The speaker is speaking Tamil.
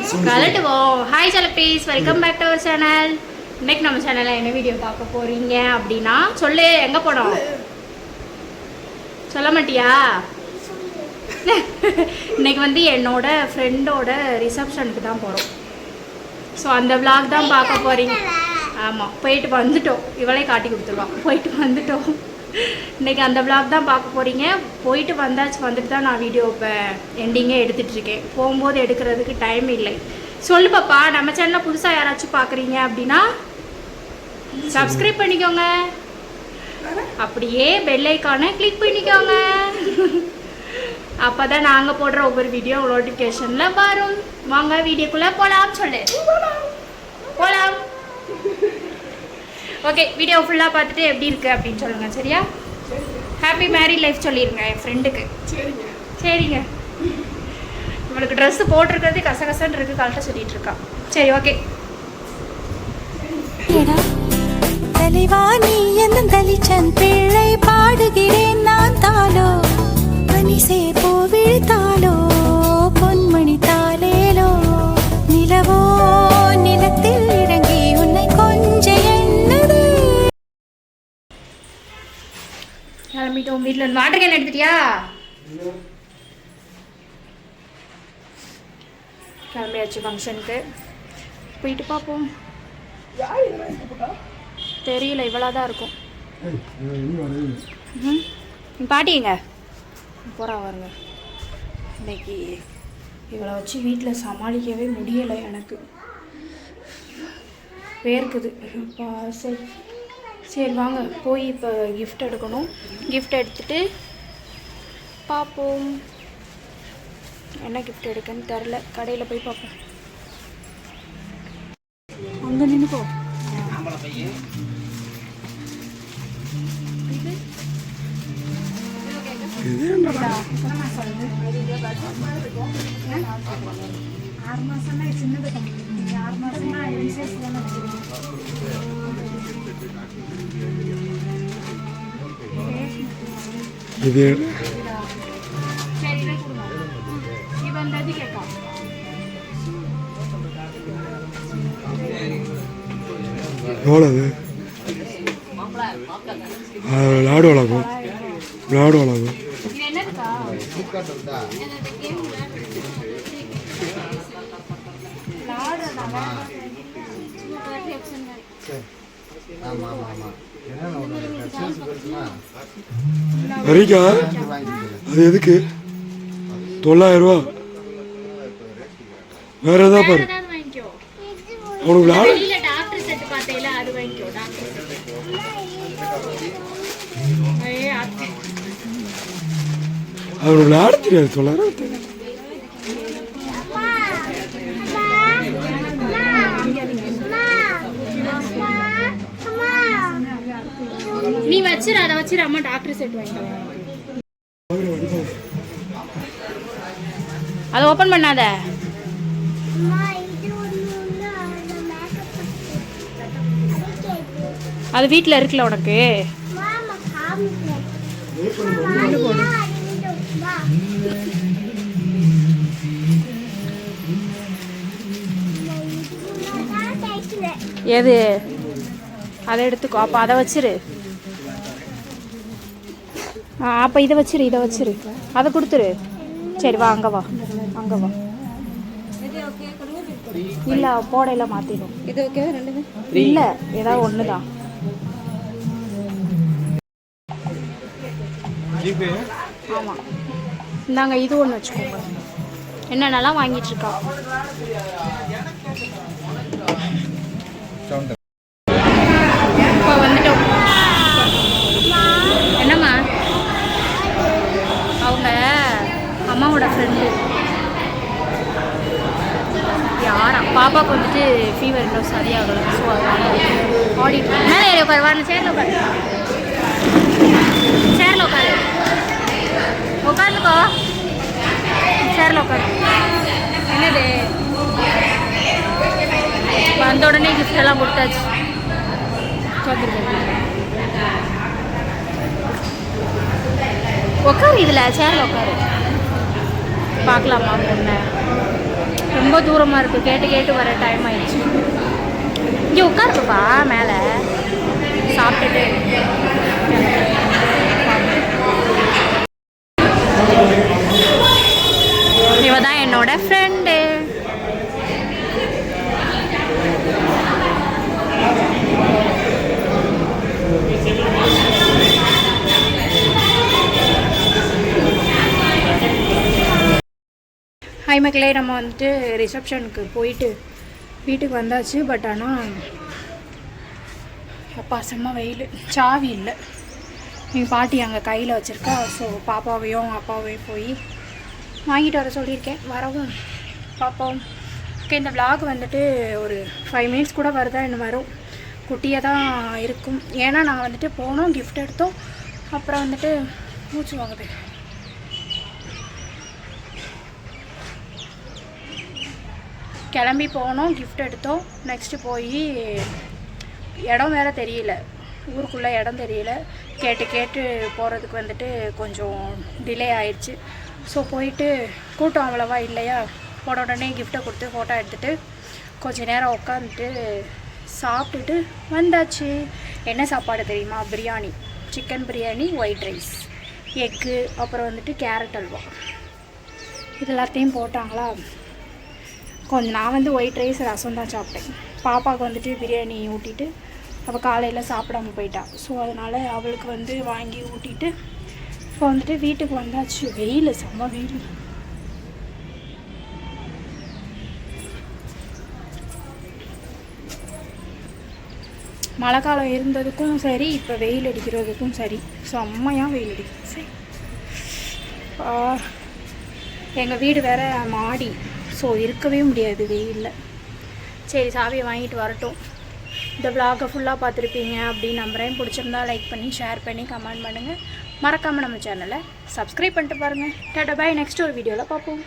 கலட்டுவோம். ஹாய் செலப்பீஸ், welcome back to our channel. இன்னைக்கு நம்ம சேனலில் என்ன வீடியோ பார்க்க போகிறீங்க அப்படின்னா, சொல்லு, எங்கே போனோம் சொல்ல மாட்டியா? இன்னைக்கு வந்து என்னோட ஃப்ரெண்டோட ரிசப்ஷனுக்கு தான் போகிறோம். ஸோ அந்த விளாக் தான் பார்க்க போகிறீங்க. ஆமாம், போயிட்டு வந்துட்டோம். இவளே காட்டி கொடுத்துருவான். போயிட்டு வந்துட்டோம். இன்றைக்கி அந்த விளாக் தான் பார்க்க போகிறீங்க. போயிட்டு வந்தாச்சு. வந்துட்டு தான் நான் வீடியோ இப்போ எண்டிங்கே எடுத்துகிட்ருக்கேன். போகும்போது எடுக்கிறதுக்கு டைம் இல்லை. சொல்லு பாப்பா, நம்ம சேனலில் புதுசாக யாராச்சும் பார்க்குறீங்க அப்படின்னா சப்ஸ்கிரைப் பண்ணிக்கோங்க. அப்படியே பெல் ஐக்கானை கிளிக் பண்ணிக்கோங்க. அப்போ தான் நாங்கள் போடுற ஒவ்வொரு வீடியோ நோட்டிஃபிகேஷனில் வரும். வாங்க வீடியோக்குள்ளே போகலாம். சொல்லு, போகலாம். ஓகே, வீடியோ ஃபுல்லாக பார்த்துட்டு எப்படி இருக்குது அப்படின்னு சொல்லுங்கள். சரியா? ஹாப்பி மேரிட் லைஃப் சொல்லிடுங்க என் ஃப்ரெண்டுக்கு. சரிங்க. இவளுக்கு ட்ரெஸ்ஸு போட்டிருக்கிறது கசகசன்னு இருக்குது, கரெக்டாக சொல்லிட்டு இருக்கா. சரி, ஓகே. தலைவாணி என்ன தலிச்சன் பிள்ளை பாடுகிறேன் நான் தாளோ மணிசே போ விழித்தாளோ பொன்மணி தாளேலோ நிலவோ நிலத்தில் இறங்கி உன்னை கொஞ்ச எண்ணது. கிளம்பிட்டோம். வீட்டில் இருந்து வாட்டர் கேன் எடுத்துட்டியா? கிளம்பியாச்சு ஃபங்க்ஷனுக்கு. போயிட்டு பார்ப்போம். தெரியல, இவ்வளோ தான் இருக்கும். பாட்டிங்க போகிறா வருங்க. இன்னைக்கு இவளை வச்சு வீட்டில் சமாளிக்கவே முடியலை. எனக்கு வேர்க்குது. சரி சரி வாங்க போய் இப்போ கிஃப்ட் எடுக்கணும். கிஃப்ட் எடுத்துகிட்டு பார்ப்போம். என்ன கிஃப்ட் எடுக்கன்னு தெரில. கடையில் போய் பார்ப்போம். அங்கே நின்றுக்கோ. லாடு வளர்க்கும். லாடு வளர்க்கும். வரிக்கா அது எதுக்கு? 9,000 ரூபா. வேற ஏதாவது பாரு. அவனுக்கு லாடு அவனுக்கு லாட தெரியாது. 9,000 நீ வச்சிரு, அதை வச்சிரு. அம்மா டாக்டர் செட் வாங்கிக்கலாம். அதை ஓப்பன் பண்ணாத. அது வீட்டில் இருக்குல்ல உனக்கு. எது? அதை எடுத்துக்கோ. அப்போ அதை வச்சிரு. அப்போ இதை வச்சிரு, இதை வச்சிரு. அதை கொடுத்துரு. சரி வா, அங்கே வா, அங்கே வா. இல்லை போடையில மாற்றிடும். இது ஓகே ரெண்டுமே? இல்லை, ஏதாவது ஒன்று தான். ஆமாம், இந்தாங்க இது ஒன்று வச்சுக்கோங்க. என்னென்னலாம் வாங்கிட்டு இருக்கா. இப்போ வந்துட்டோம். என்னம்மா? அவங்க அம்மாவோட ஃப்ரெண்டு. யாரா? பாப்பாவுக்கு வந்துட்டு ஃபீவர் இன்னும் சரியாகலை. ஸோ அதனால் ஆடிட்டு மேலே ஏறி உட்காரு. வாங்க சேரில் உட்காரு. சேரில் உட்காரு. உட்காந்துக்கோ. சேரில் உட்காரு. என்னது? வந்த உடனே கிஃப்ட் எல்லாம் கொடுத்தாச்சு. உட்காரு. இதில் சேரில் உட்காரு. பார்க்கலாமா பொண்ணு? ரொம்ப ரொம்ப தூரமாக இருக்குது, கேட்டு கேட்டு வர டைம் ஆயிடுச்சு. இங்கே உட்காருப்பா மேலே சாப்பிட்டுட்டு. இவ தான் என்னோட ஃப்ரெண்டு. ஹாய் மக்களே, நம்ம வந்துட்டு ரிசப்ஷனுக்கு போயிட்டு வீட்டுக்கு வந்தாச்சு. பட் ஆனால் அப்பா செம்ம வெயில், சாவி இல்லை. எங்கள் பாட்டி அங்கே கையில் வச்சுருக்கா. ஸோ பாப்பாவையும் அப்பாவையும் போய் வாங்கிட்டு வர சொல்லியிருக்கேன். வரவும் பாப்பாவும். ஓகே, இந்த vlog வந்துட்டு ஒரு 5 மினிட்ஸ் கூட வருதா என்ன வரும், குட்டியாக தான் இருக்கும். ஏன்னா நாங்கள் வந்துட்டு போனோம், கிஃப்ட் எடுத்தோம், அப்புறம் வந்துட்டு மூச்சு வாங்குது. கிளம்பி போனோம், கிஃப்ட் எடுத்தோம். நெக்ஸ்ட்டு போய் இடம் வேறு தெரியல, ஊருக்குள்ளே இடம் தெரியல. கேட்டு கேட்டு போகிறதுக்கு வந்துட்டு கொஞ்சம் டிலே ஆயிடுச்சு. ஸோ போயிட்டு கூட்டம் அவ்வளோவா இல்லையா, போன உடனே கிஃப்ட்டை கொடுத்து ஃபோட்டோ எடுத்துகிட்டு கொஞ்சம் நேரம் உட்காந்துட்டு சாப்பிட்டுட்டு வந்தாச்சு. என்ன சாப்பாடு தெரியுமா? Biryani, chicken biryani, white rice, egg, அப்புறம் வந்துட்டு கேரட் அல்வா, இது எல்லாத்தையும் போட்டாங்களா. கொஞ்சம் நான் வந்து ஒயிட் ரைஸ் ரசம் தான் சாப்பிட்டேன். பாப்பாவுக்கு வந்துட்டு பிரியாணி ஊட்டிட்டு அவள் காலையில் சாப்பிடாம போயிட்டா. ஸோ அதனால் அவளுக்கு வந்து வாங்கி ஊட்டிட்டு இப்போ வந்துட்டு வீட்டுக்கு வந்தாச்சு. வெயில், செம்ம வெயில். மழை காலம் இருந்ததுக்கும் சரி, இப்போ வெயில் அடிக்கிறதுக்கும் சரி, செம்மையாக வெயில் அடிக்கும். சரி, எங்கள் வீடு வேறு மாடி, ஸோ இருக்கவே முடியாது வெயிலில். சரி, சாவியை வாங்கிட்டு வரட்டும். இந்த vlog-ஐ ஃபுல்லாக பார்த்துருப்பீங்க அப்படின்னு நம்புகிறேன். பிடிச்சிருந்தா லைக் பண்ணி, ஷேர் பண்ணி, கமெண்ட் பண்ணுங்கள். மறக்காமல் நம்ம சேனலை சப்ஸ்கிரைப் பண்ணிட்டு பாருங்கள். டாடா பாய். நெக்ஸ்ட் ஒரு வீடியோவில் பார்ப்போம்.